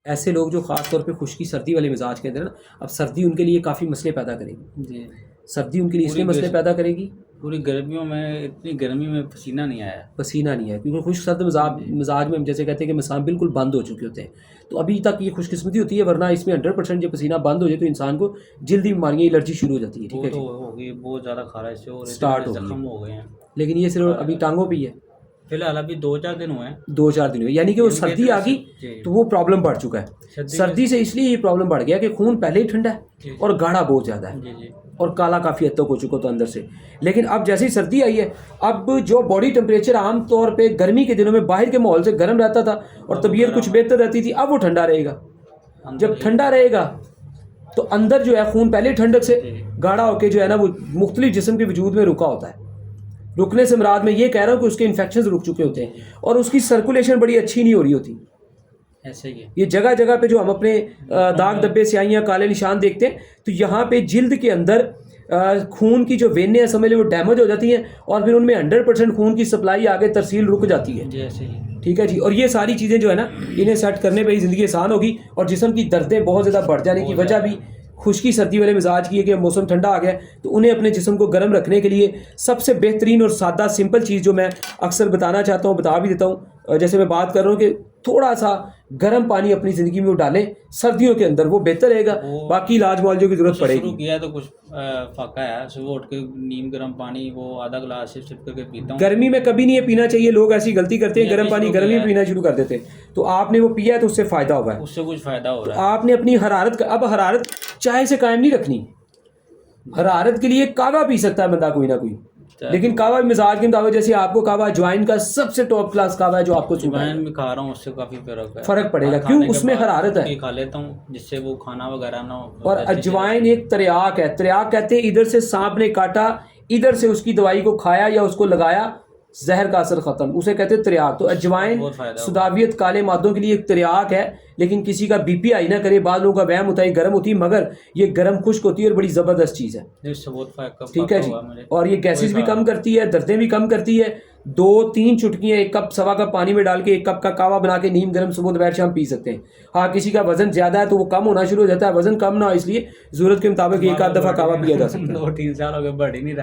ऐसे लोग जो ख़ास तौर पे खुश्की सर्दी वाले मिजाज के अंदर ना, अब सर्दी उनके लिए काफ़ी मसले पैदा करेगी। जी। सर्दी उनके लिए इसलिए मसले पैदा करेगी, पूरी गर्मियों में इतनी गर्मी में पसीना नहीं आया। पसीना नहीं है क्योंकि खुश्क सर्द मिजाज में हम जैसे कहते हैं कि मसान बिल्कुल बंद हो चुके होते हैं। तो अभी तक ये खुशकिस्मती होती है, वरना इसमें 100% जब पसीना बंद हो जाए तो इंसान को जल्दी बीमारियाँ, एलर्जी शुरू हो जाती है। ठीक वो है तो जी, होगी, बहुत ज़्यादा खारिश हो रही स्टार्ट थी, हो जख्म गई। हो गए हैं। लेकिन ये सिर्फ अभी टांगों पे ही है, फिलहाल अभी 2-4 दिन हुए हैं। 2-4 दिन हुए, यानी कि वो यानी कि सर्दी इतना आ गई जी। तो वो प्रॉब्लम बढ़ चुका है। सर्दी से इसलिए ये प्रॉब्लम बढ़ गया कि खून पहले ही ठंडा जी, है जी। और गाढ़ा बहुत ज़्यादा है जी, जी। और काला काफ़ी हद तक हो चुका था अंदर से। लेकिन अब जैसे ही सर्दी आई है, अब जो बॉडी टेम्परेचर आम तौर पे गर्मी के दिनों में बाहर के माहौल से गर्म रहता था और तबीयत कुछ बेहतर रहती थी, अब वो ठंडा रहेगा। जब ठंडा रहेगा तो अंदर जो है खून पहले ही ठंडक से गाढ़ा होकर जो है ना वो मुख्तलिफ जिस्म के वजूद में रुका होता है। रुकने से मुराद में ये कह रहा हूँ कि उसके इन्फेक्शन रुक चुके होते हैं और उसकी सर्कुलेशन बड़ी अच्छी नहीं हो रही होती। ऐसे ही है। ये जगह जगह पे जो हम अपने दाग धब्बे स्याहियाँ काले निशान देखते हैं, तो यहाँ पे जिल्द के अंदर खून की जो वेनें हैं समझ लो वो डैमेज हो जाती हैं और फिर उनमें 100% खून की सप्लाई आगे तरसील रुक जाती है। जी, ऐसे ही। ठीक है जी, और ये सारी चीज़ें जो है ना, इन्हें सेट करने पे ही ज़िंदगी आसान होगी और जिस्म की दर्दें बहुत ज़्यादा बढ़ जाने की वजह भी खुश्की सर्दी वाले मिजाज की है कि मौसम ठंडा आ गया। तो उन्हें अपने जिस्म को गर्म रखने के लिए सबसे बेहतरीन और सादा सिंपल चीज़ जो मैं अक्सर बताना चाहता हूँ, बता भी देता हूँ, जैसे मैं बात कर रहा हूँ कि थोड़ा सा गर्म पानी अपनी ज़िंदगी में डालें सर्दियों के अंदर, वो बेहतर रहेगा। बाकी इलाज मुआवजे की ज़रूरत पड़ेगी। शुरू किया तो कुछ फाका है, सुबह उठ के नीम गर्म पानी वो आधा गिलास सिप करके पीता हूँ। गर्मी में कभी नहीं ये पीना चाहिए, लोग ऐसी गलती करते हैं, गर्म पानी गर्मी में पीना शुरू कर देते हैं। तो आपने वो पिया है तो उससे फ़ायदा हुआ है, उससे कुछ फ़ायदा हो रहा तो है। आपने अपनी हरारत, अब हरारत चाय से कायम नहीं रखनी। हरारत के लिए कावा पी सकता है बंदा कोई ना कोई, लेकिन कावा मिजाज के मुताबिक, जैसे आपको कावा अजवाइन का सबसे टॉप क्लास कावा है जो आपको अजवाइन में खा रहा हूँ, उससे काफ़ी फ़र्क पड़ेगा। क्यों? उसमें हरारत है, खा लेता हूँ जिससे वो खाना वगैरह ना हो। और अजवाइन एक त्रियाक है। त्रियाक कहते हैं इधर से सांप ने काटा, इधर से उसकी दवाई को खाया या उसको लगाया, जहर का असर ख़त्म, उसे कहते हैं त्रियाक। तो अजवाइन सुदावियत काले मादों के लिए एक त्रियाक है। लेकिन किसी का बीपी हाई ना करे, बाद लोगों का वहम होता है गर्म होती है, मगर ये गर्म खुश्क होती है और बड़ी ज़बरदस्त चीज़ है। ठीक है जी, और ये गैसेस भी कम करती है, दर्दें भी कम करती है। 2-3 चुटकियाँ 1 कप सवा कप पानी में डाल के 1 कप का कावा बना के नीम गर्म सुबह दोपहर शाम पी सकते हैं। हाँ, किसी का वजन ज़्यादा है तो वो कम होना शुरू हो जाता है, वजन कम ना हो इसलिए ज़रूरत के मुताबिक 1 आध दफ़ा कावा पिया जा सकता है। 2-3 साल हो गए, बढ़ ही नहीं रहा।